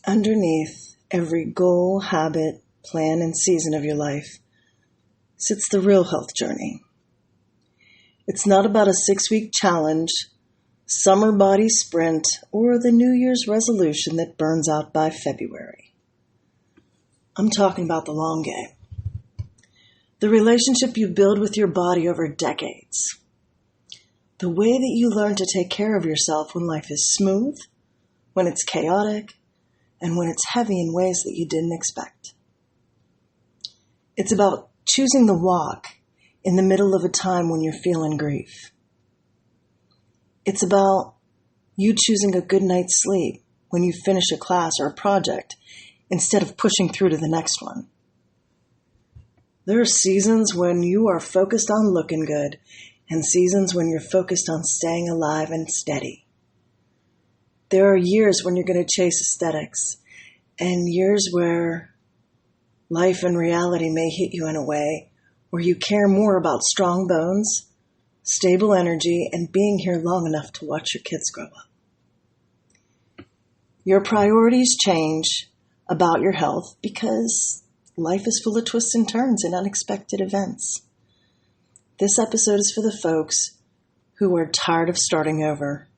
Underneath every goal, habit, plan, and season of your life sits the real health journey. It's not about a 6-week challenge, summer body sprint, or the New Year's resolution that burns out by February. I'm talking about the long game. The relationship you build with your body over decades. The way that you learn to take care of yourself when life is smooth, when it's chaotic, and when it's heavy in ways that you didn't expect. It's about choosing the walk in the middle of a time when you're feeling grief. It's about you choosing a good night's sleep when you finish a class or a project instead of pushing through to the next one. There are seasons when you are focused on looking good and seasons when you're focused on staying alive and steady. There are years when you're going to chase aesthetics and years where life and reality may hit you in a way where you care more about strong bones, stable energy, and being here long enough to watch your kids grow up. Your priorities change about your health because life is full of twists and turns and unexpected events. This episode is for the folks who are tired of starting over.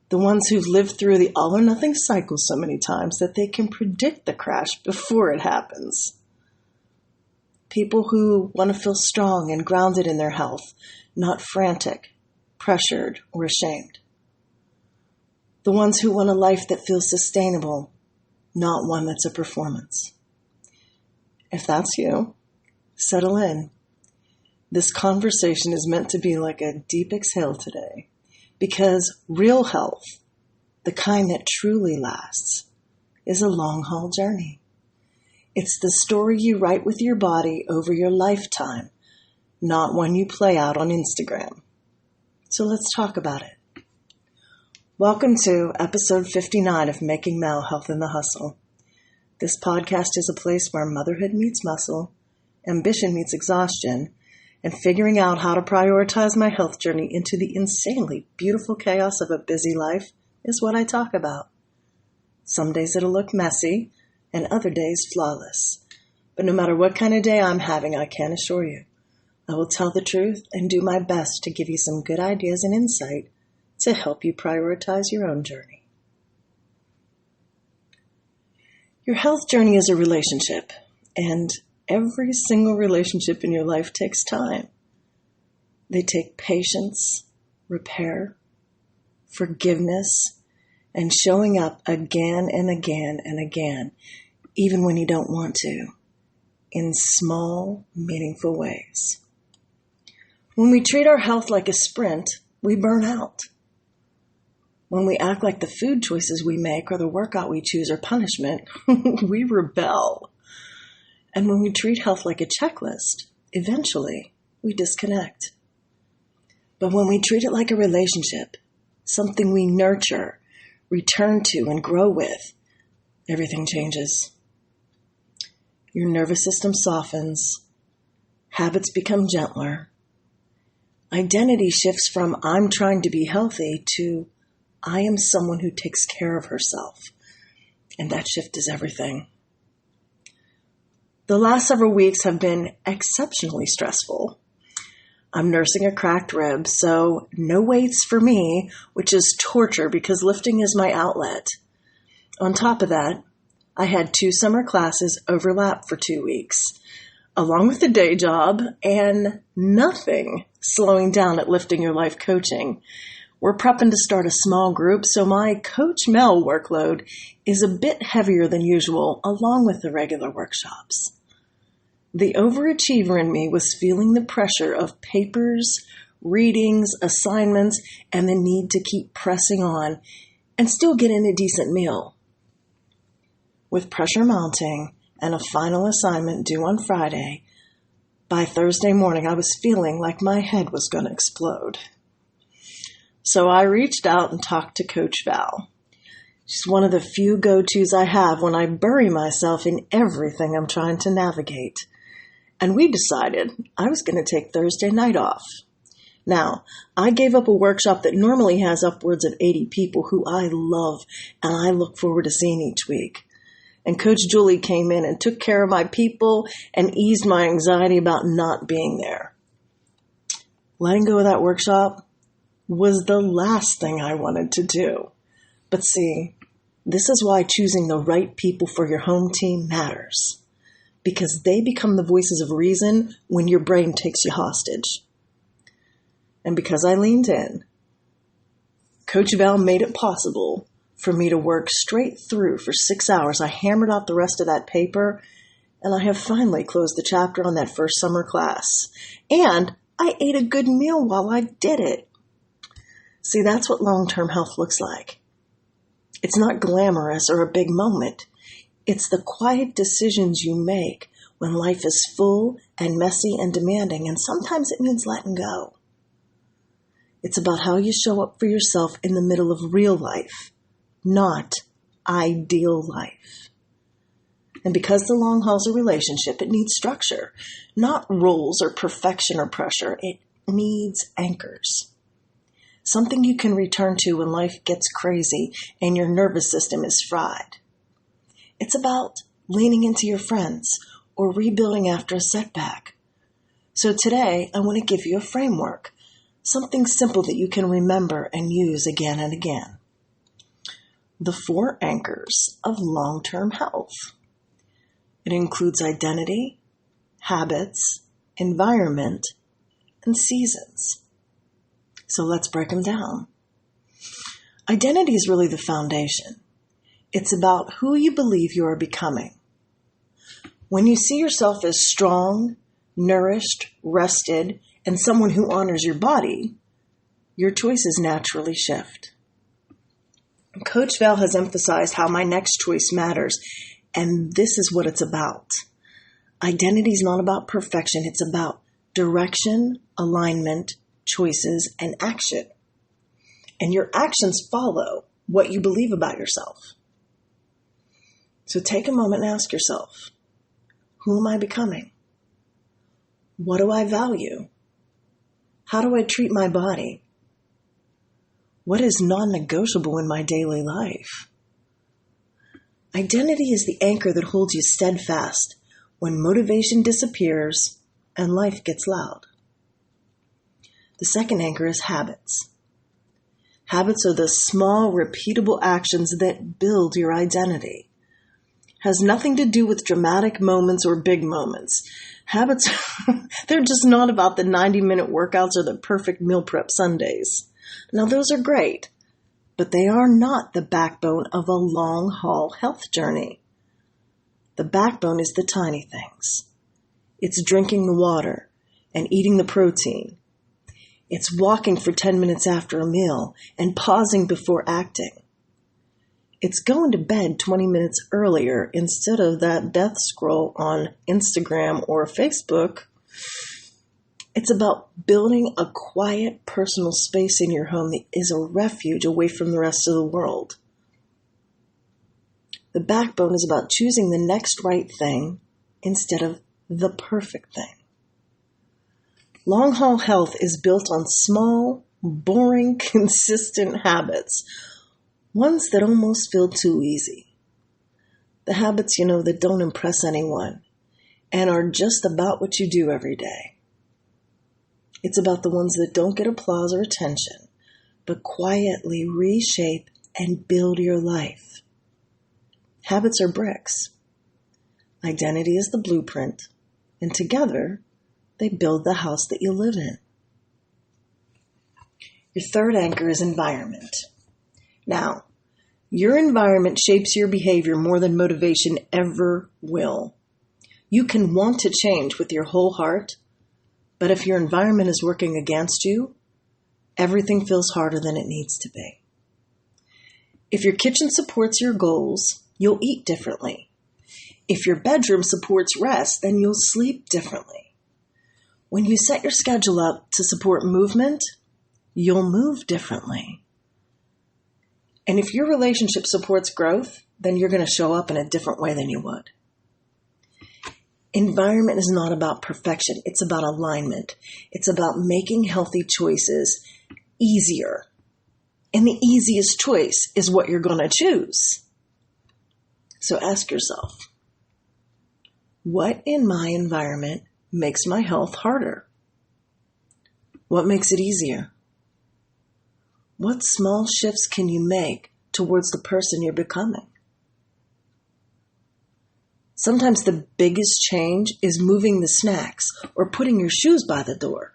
The ones who've lived through the all or nothing cycle so many times that they can predict the crash before it happens. People who want to feel strong and grounded in their health, not frantic, pressured, or ashamed. The ones who want a life that feels sustainable, not one that's a performance. If that's you, settle in. This conversation is meant to be like a deep exhale today, because real health, the kind that truly lasts, is a long-haul journey. It's the story you write with your body over your lifetime, not one you play out on Instagram. So let's talk about it. Welcome to episode 59 of Making Mel Health in the Hustle. This podcast is a place where motherhood meets muscle, ambition meets exhaustion, and figuring out how to prioritize my health journey into the insanely beautiful chaos of a busy life is what I talk about. Some days it'll look messy, and other days flawless. But no matter what kind of day I'm having, I can assure you, I will tell the truth and do my best to give you some good ideas and insight to help you prioritize your own journey. Your health journey is a relationship, and every single relationship in your life takes time. They take patience, repair, forgiveness, and showing up again and again and again, even when you don't want to, in small, meaningful ways. When we treat our health like a sprint, we burn out. When we act like the food choices we make or the workout we choose are punishment, we rebel. And when we treat health like a checklist, eventually we disconnect. But when we treat it like a relationship, something we nurture, return to, and grow with, everything changes. Your nervous system softens, habits become gentler, identity shifts from I'm trying to be healthy to I am someone who takes care of herself. And that shift is everything. The last several weeks have been exceptionally stressful. I'm nursing a cracked rib, so no weights for me, which is torture because lifting is my outlet. On top of that, I had 2 summer classes overlap for 2 weeks, along with a day job and nothing slowing down at Lifting Your Life coaching. We're prepping to start a small group, so my Coach Mel workload is a bit heavier than usual, along with the regular workshops. The overachiever in me was feeling the pressure of papers, readings, assignments, and the need to keep pressing on and still get in a decent meal. With pressure mounting and a final assignment due on Friday, by Thursday morning I was feeling like my head was going to explode. So I reached out and talked to Coach Val. She's one of the few go-tos I have when I bury myself in everything I'm trying to navigate. And we decided I was going to take Thursday night off Now, I gave up a workshop that normally has upwards of 80 people who I love and I look forward to seeing each week. And Coach Julie came in and took care of my people and eased my anxiety about not being there. Letting go of that workshop was the last thing I wanted to do. But see, this is why choosing the right people for your home team matters. Because they become the voices of reason when your brain takes you hostage. And because I leaned in, Coach Val made it possible for me to work straight through for 6 hours. I hammered out the rest of that paper, and I have finally closed the chapter on that first summer class. And I ate a good meal while I did it. See, that's what long-term health looks like. It's not glamorous or a big moment. It's the quiet decisions you make when life is full and messy and demanding, and sometimes it means letting go. It's about how you show up for yourself in the middle of real life, not ideal life. And because the long haul's a relationship, it needs structure, not rules or perfection or pressure. It needs anchors. Something you can return to when life gets crazy and your nervous system is fried. It's about leaning into your friends or rebuilding after a setback. So today, I want to give you a framework, something simple that you can remember and use again and again. The 4 anchors of long-term health. It includes identity, habits, environment, and seasons. So let's break them down. Identity is really the foundation. It's about who you believe you are becoming. When you see yourself as strong, nourished, rested, and someone who honors your body, your choices naturally shift. Coach Val has emphasized how my next choice matters, and this is what it's about. Identity is not about perfection. It's about direction, alignment, choices, and action. And your actions follow what you believe about yourself. So take a moment and ask yourself, who am I becoming? What do I value? How do I treat my body? What is non-negotiable in my daily life? Identity is the anchor that holds you steadfast when motivation disappears and life gets loud. The second anchor is habits. Habits are the small, repeatable actions that build your identity. Has nothing to do with dramatic moments or big moments. Habits, they're just not about the 90-minute workouts or the perfect meal prep Sundays. Now, those are great, but they are not the backbone of a long-haul health journey. The backbone is the tiny things. It's drinking the water and eating the protein. It's walking for 10 minutes after a meal and pausing before acting. It's going to bed 20 minutes earlier instead of that death scroll on Instagram or Facebook. It's about building a quiet personal space in your home that is a refuge away from the rest of the world. The backbone is about choosing the next right thing instead of the perfect thing. Long-haul health is built on small, boring, consistent habits, ones that almost feel too easy. The habits, that don't impress anyone and are just about what you do every day. It's about the ones that don't get applause or attention, but quietly reshape and build your life. Habits are bricks. Identity is the blueprint, and together, they build the house that you live in. Your third anchor is environment. Now, your environment shapes your behavior more than motivation ever will. You can want to change with your whole heart, but if your environment is working against you, everything feels harder than it needs to be. If your kitchen supports your goals, you'll eat differently. If your bedroom supports rest, then you'll sleep differently. When you set your schedule up to support movement, you'll move differently. And if your relationship supports growth, then you're going to show up in a different way than you would. Environment is not about perfection. It's about alignment. It's about making healthy choices easier. And the easiest choice is what you're going to choose. So ask yourself, what in my environment makes my health harder? What makes it easier? What small shifts can you make towards the person you're becoming? Sometimes the biggest change is moving the snacks or putting your shoes by the door.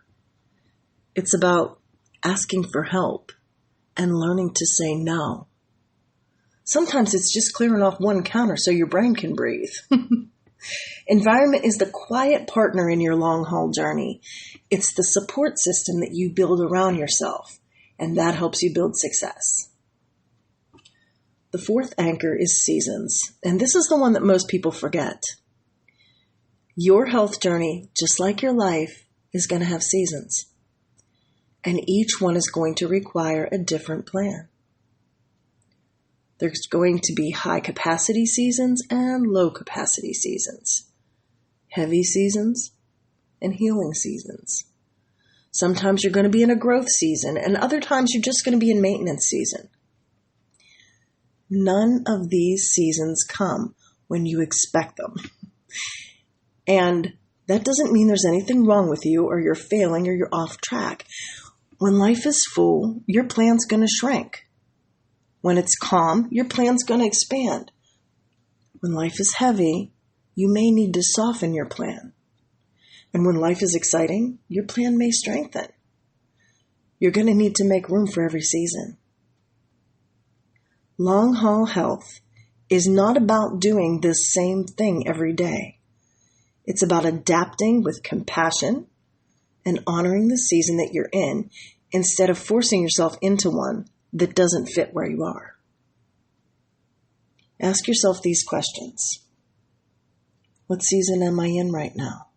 It's about asking for help and learning to say no. Sometimes it's just clearing off one counter so your brain can breathe. Environment is the quiet partner in your long-haul journey. It's the support system that you build around yourself, and that helps you build success. The fourth anchor is seasons, and this is the one that most people forget. Your health journey, just like your life, is going to have seasons, and each one is going to require a different plan. There's going to be high capacity seasons and low capacity seasons, heavy seasons and healing seasons. Sometimes you're going to be in a growth season, and other times you're just going to be in maintenance season. None of these seasons come when you expect them. And that doesn't mean there's anything wrong with you or you're failing or you're off track. When life is full, your plan's going to shrink. When it's calm, your plan's going to expand. When life is heavy, you may need to soften your plan. And when life is exciting, your plan may strengthen. You're going to need to make room for every season. Long-haul health is not about doing the same thing every day. It's about adapting with compassion and honoring the season that you're in instead of forcing yourself into one that doesn't fit where you are. Ask yourself these questions. What season am I in right now?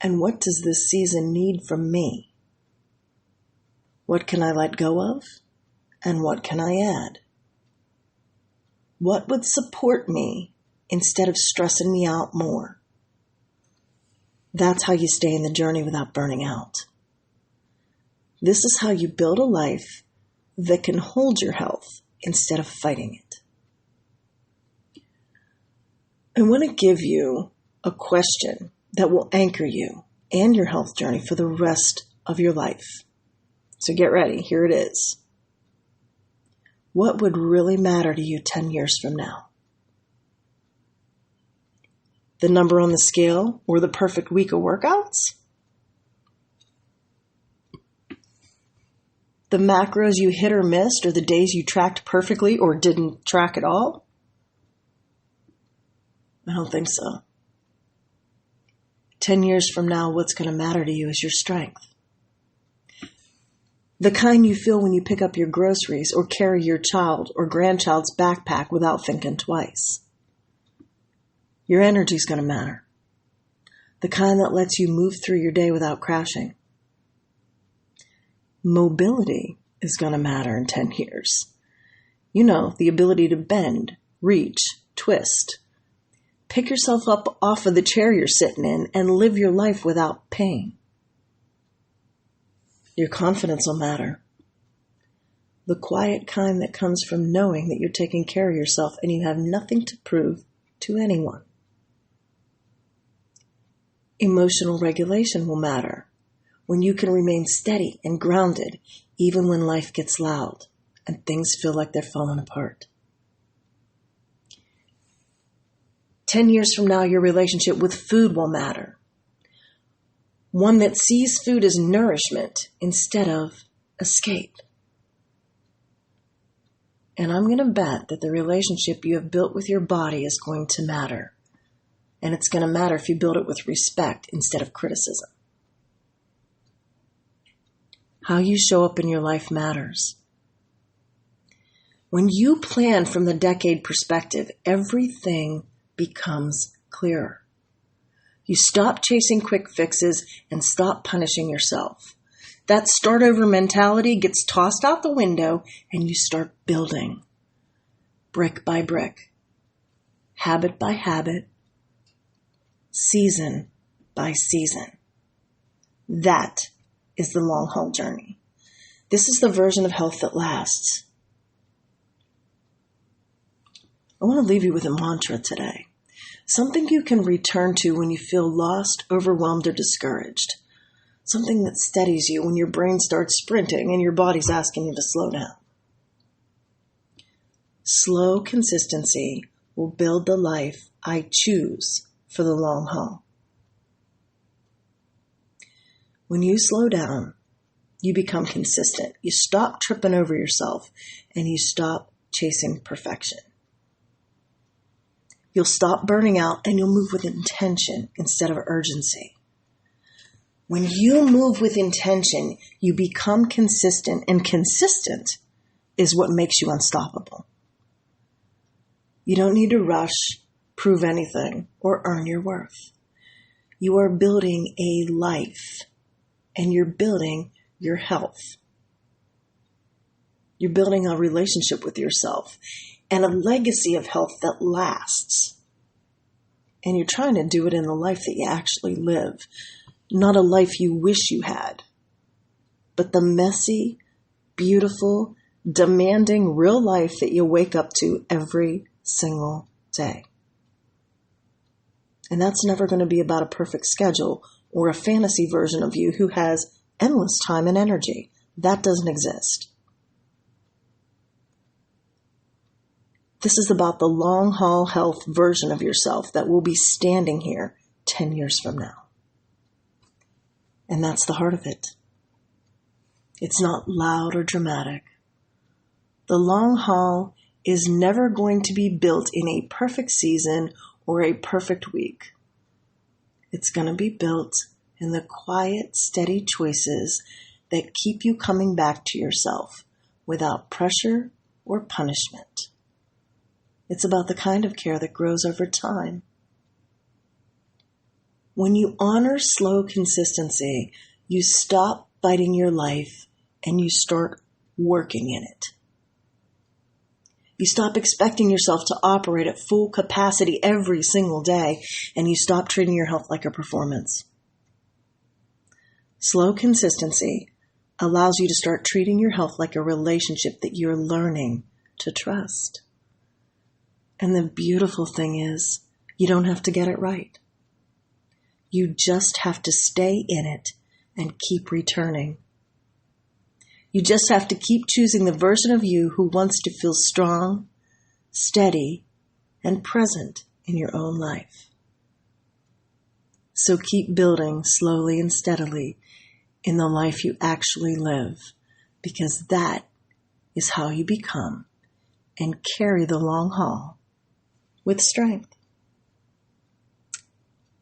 And what does this season need from me? What can I let go of? And what can I add? What would support me instead of stressing me out more? That's how you stay in the journey without burning out. This is how you build a life that can hold your health instead of fighting it. I want to give you a question that will anchor you and your health journey for the rest of your life. So get ready. Here it is. What would really matter to you 10 years from now? The number on the scale or the perfect week of workouts? The macros you hit or missed, or the days you tracked perfectly or didn't track at all? I don't think so. 10 years from now, what's going to matter to you is your strength. The kind you feel when you pick up your groceries or carry your child or grandchild's backpack without thinking twice. Your energy is going to matter. The kind that lets you move through your day without crashing. Mobility is going to matter in 10 years. You know, the ability to bend, reach, twist. Pick yourself up off of the chair you're sitting in and live your life without pain. Your confidence will matter. The quiet kind that comes from knowing that you're taking care of yourself and you have nothing to prove to anyone. Emotional regulation will matter. When you can remain steady and grounded, even when life gets loud and things feel like they're falling apart. 10 years from now, your relationship with food will matter. One that sees food as nourishment instead of escape. And I'm going to bet that the relationship you have built with your body is going to matter. And it's going to matter if you build it with respect instead of criticism. How you show up in your life matters. When you plan from the decade perspective, everything becomes clearer. You stop chasing quick fixes and stop punishing yourself. That start over mentality gets tossed out the window and you start building. Brick by brick. Habit by habit. season by season. That is the long haul journey. This is the version of health that lasts. I want to leave you with a mantra today. Something you can return to when you feel lost, overwhelmed, or discouraged. Something that steadies you when your brain starts sprinting and your body's asking you to slow down. Slow consistency will build the life I choose for the long haul. When you slow down, you become consistent. You stop tripping over yourself and you stop chasing perfection. You'll stop burning out and you'll move with intention instead of urgency. When you move with intention, you become consistent, and consistent is what makes you unstoppable. You don't need to rush, prove anything, or earn your worth. You are building a life, and you're building your health. You're building a relationship with yourself and a legacy of health that lasts. And you're trying to do it in the life that you actually live, not a life you wish you had, but the messy, beautiful, demanding real life that you wake up to every single day. And that's never going to be about a perfect schedule or a fantasy version of you who has endless time and energy. That doesn't exist. This is about the long haul health version of yourself that will be standing here 10 years from now. And that's the heart of it. It's not loud or dramatic. The long haul is never going to be built in a perfect season or a perfect week. It's going to be built in the quiet, steady choices that keep you coming back to yourself without pressure or punishment. It's about the kind of care that grows over time. When you honor slow consistency, you stop fighting your life and you start working in it. You stop expecting yourself to operate at full capacity every single day, and you stop treating your health like a performance. Slow consistency allows you to start treating your health like a relationship that you're learning to trust. And the beautiful thing is, you don't have to get it right. You just have to stay in it and keep returning. You just have to keep choosing the version of you who wants to feel strong, steady, and present in your own life. So keep building slowly and steadily in the life you actually live, because that is how you become and carry the long haul with strength.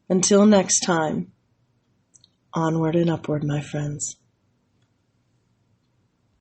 Until next time, onward and upward, my friends.